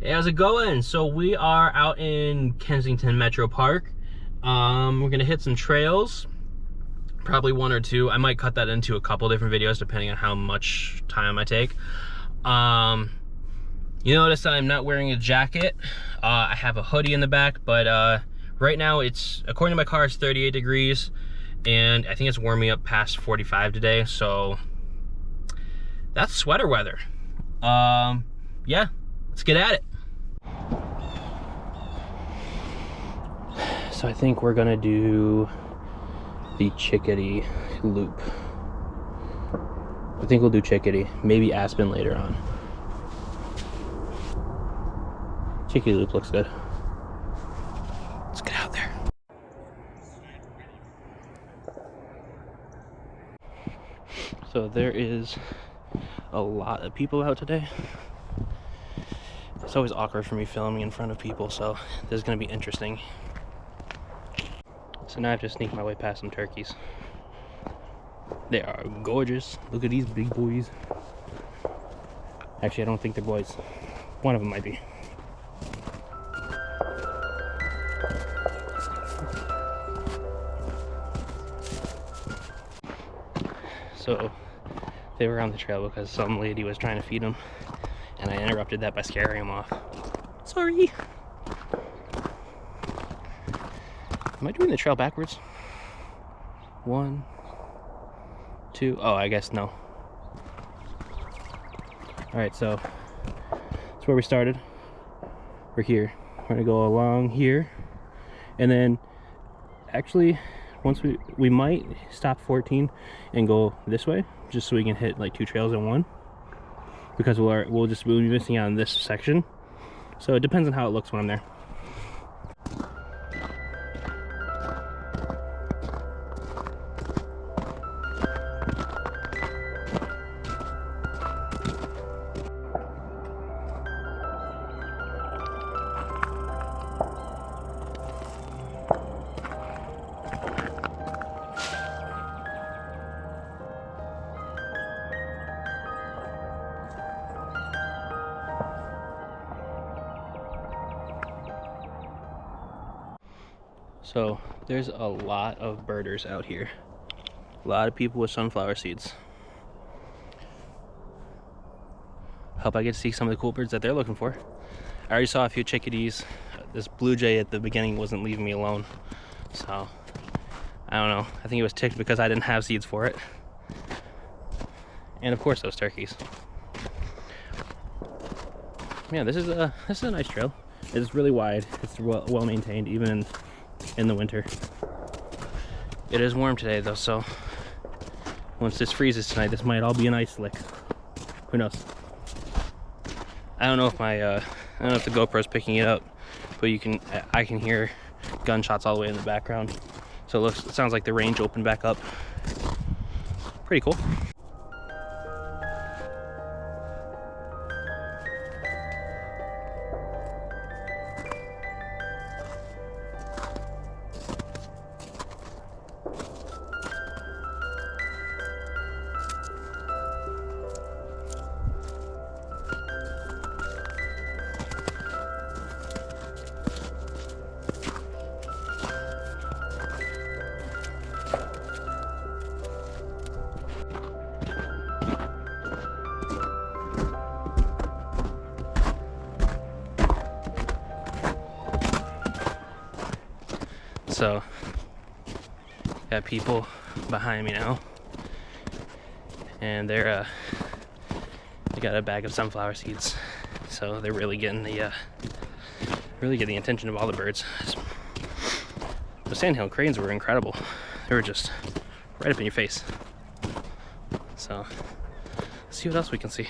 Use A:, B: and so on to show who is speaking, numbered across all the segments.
A: Hey, how's it going? So we are out in Kensington Metropark. We're gonna hit some trails, probably one or two. I might cut that into a couple different videos depending on how much time I take. You notice that I'm not wearing a jacket. I have a hoodie in the back, but right now it's, according to my car, it's 38 degrees, and I think it's warming up past 45 today, so that's sweater weather. Yeah, let's get at it. So I think we're gonna do the Chickadee loop. I think we'll do Chickadee, maybe Aspen later on. Chickadee loop looks good. Let's get out there. So there is a lot of people out today. It's always awkward for me filming in front of people, so this is gonna be interesting. So now I have to sneak my way past some turkeys. They are gorgeous. Look at these big boys. Actually, I don't think they're boys. One of them might be. So they were on the trail because some lady was trying to feed them, and I interrupted that by scaring them off. Sorry. Am I doing the trail backwards? 1, 2. Oh, I guess no. Alright, so that's where we started. We're here. We're gonna go along here, and then actually once we might stop 14 and go this way, just so we can hit like 2 trails in one, because we'll be missing out on this section. So it depends on how it looks when I'm there. So there's a lot of birders out here. A lot of people with sunflower seeds. Hope I get to see some of the cool birds that they're looking for. I already saw a few chickadees. This blue jay at the beginning wasn't leaving me alone. So, I don't know. I think he was ticked because I didn't have seeds for it. And of course those turkeys. Yeah, this is a nice trail. It's really wide. It's well maintained, even in the winter. It is warm today though, so once this freezes tonight, this might all be an ice slick. Who knows? I don't know if my I don't know if the GoPro's picking it up, but I can hear gunshots all the way in the background. So it sounds like the range opened back up. Pretty cool. So, got people behind me now, and they got a bag of sunflower seeds. So they're really getting the attention of all the birds. The sandhill cranes were incredible. They were just right up in your face. So, let's see what else we can see.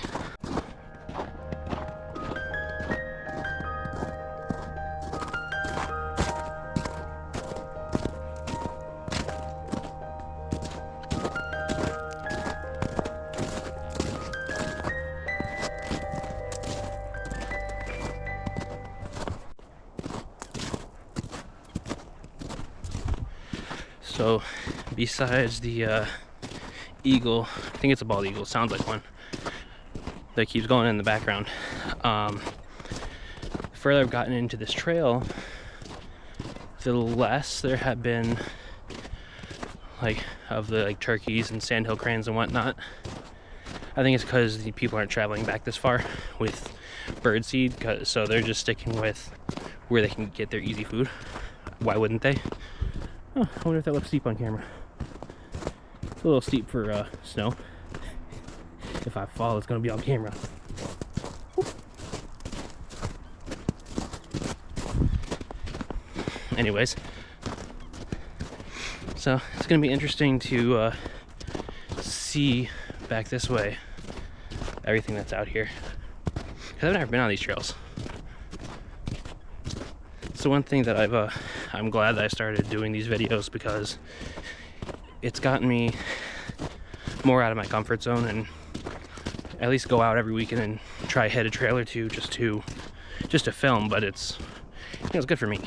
A: So besides the eagle, I think it's a bald eagle, sounds like one, that keeps going in the background, further I've gotten into this trail, the less there have been like of the like turkeys and sandhill cranes and whatnot. I think it's because the people aren't traveling back this far with birdseed, so they're just sticking with where they can get their easy food. Why wouldn't they? Oh, I wonder if that looks steep on camera. It's a little steep for snow. If I fall, it's gonna be on camera. Anyways, so it's gonna be interesting to see back this way everything that's out here, because I've never been on these trails. So one thing that I'm glad that I started doing these videos, because it's gotten me more out of my comfort zone, and at least go out every weekend and try hit a trail or two just to film. But it's, you know, it's good for me.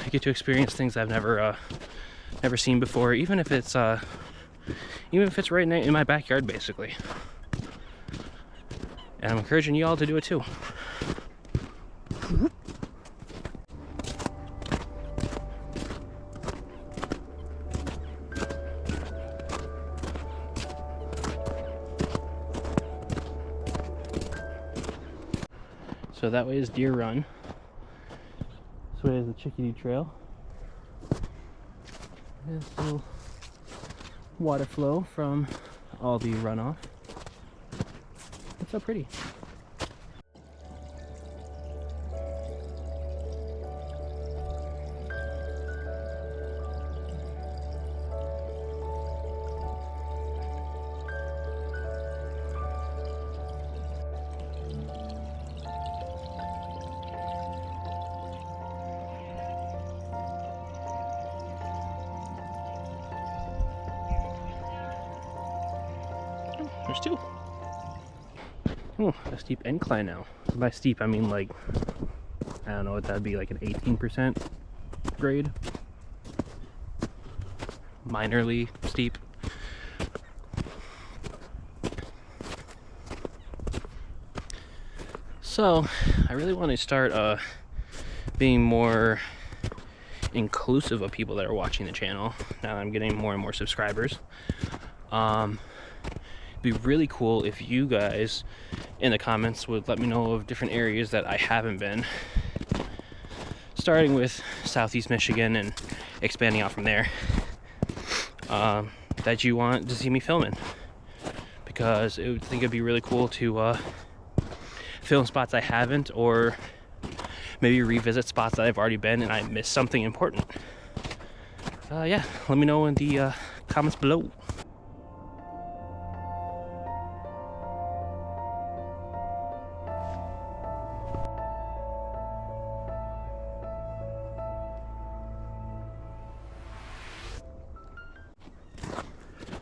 A: I get to experience things I've never seen before, even if it's right in my backyard, basically. And I'm encouraging you all to do it too. So that way is Deer Run. This way is the Chickadee Trail. There's a little water flow from all the runoff. It's so pretty. There's two. Oh, a steep incline now. By steep, I mean like, I don't know what that'd be, like an 18% grade. Minorly steep. So, I really want to start being more inclusive of people that are watching the channel now that I'm getting more and more subscribers. Be really cool if you guys in the comments would let me know of different areas that I haven't been, starting with Southeast Michigan and expanding out from there, that you want to see me filming, because I think it'd be really cool to film spots I haven't, or maybe revisit spots that I've already been and I missed something important. Yeah, let me know in the comments below.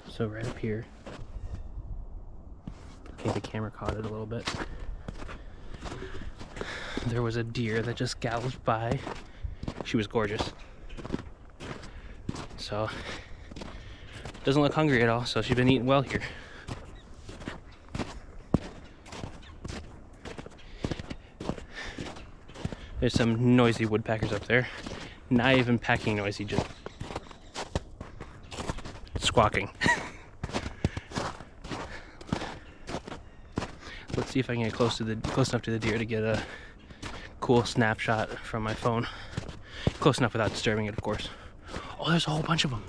A: So right up here, okay, the camera caught it a little bit. There was a deer that just galloped by. She was gorgeous. So, doesn't look hungry at all, so she's been eating well here. There's some noisy woodpeckers up there. Not even pecking noisy, just squawking. Let's see if I can get close enough to the deer to get a cool snapshot from my phone. Close enough without disturbing it, of course. Oh, there's a whole bunch of them.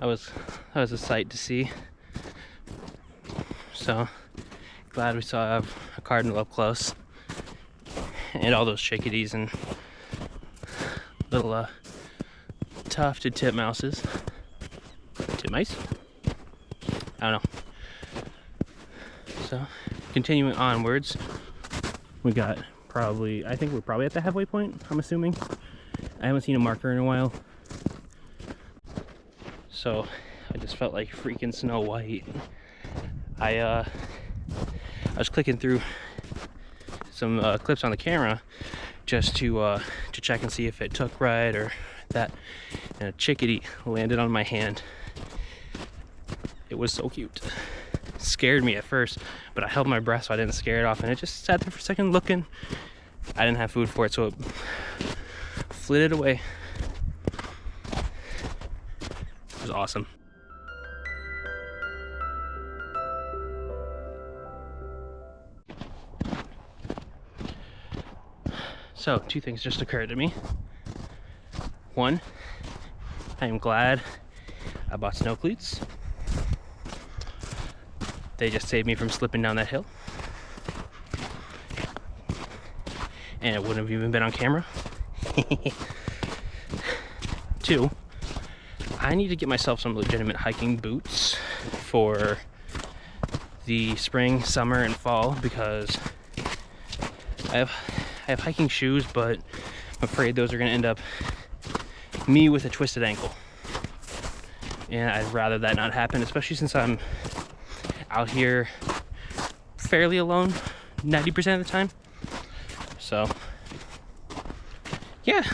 A: that was a sight to see. So glad we saw a cardinal up close, and all those chickadees and little tufted titmouses. Titmice? I don't know. So continuing onwards, we got I think we're probably at the halfway point, I'm assuming. I haven't seen a marker in a while, so I just felt like freaking Snow White. I was clicking through some clips on the camera just to check and see if it took right or that, and a chickadee landed on my hand. It was so cute. It scared me at first, but I held my breath so I didn't scare it off, and it just sat there for a second looking. I didn't have food for it, so it flitted away. It was awesome. So, two things just occurred to me. One, I am glad I bought snow cleats. They just saved me from slipping down that hill. And it wouldn't have even been on camera. Two, I need to get myself some legitimate hiking boots for the spring, summer, and fall, because I have hiking shoes, but I'm afraid those are gonna end up me with a twisted ankle. And I'd rather that not happen, especially since I'm out here fairly alone 90% of the time. So, yeah.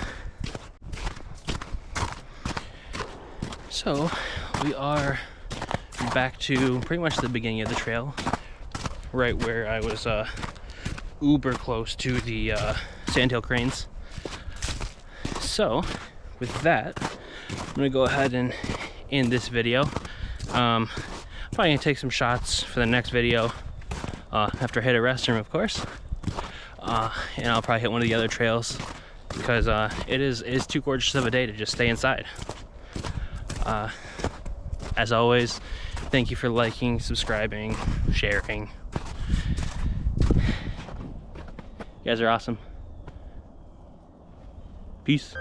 A: So, we are back to pretty much the beginning of the trail, right where I was uber close to the sandhill cranes. So, with that, I'm gonna go ahead and end this video. Probably gonna take some shots for the next video after I hit a restroom, of course. And I'll probably hit one of the other trails, because it is too gorgeous of a day to just stay inside. As always, thank you for liking, subscribing, sharing. You guys are awesome. Peace.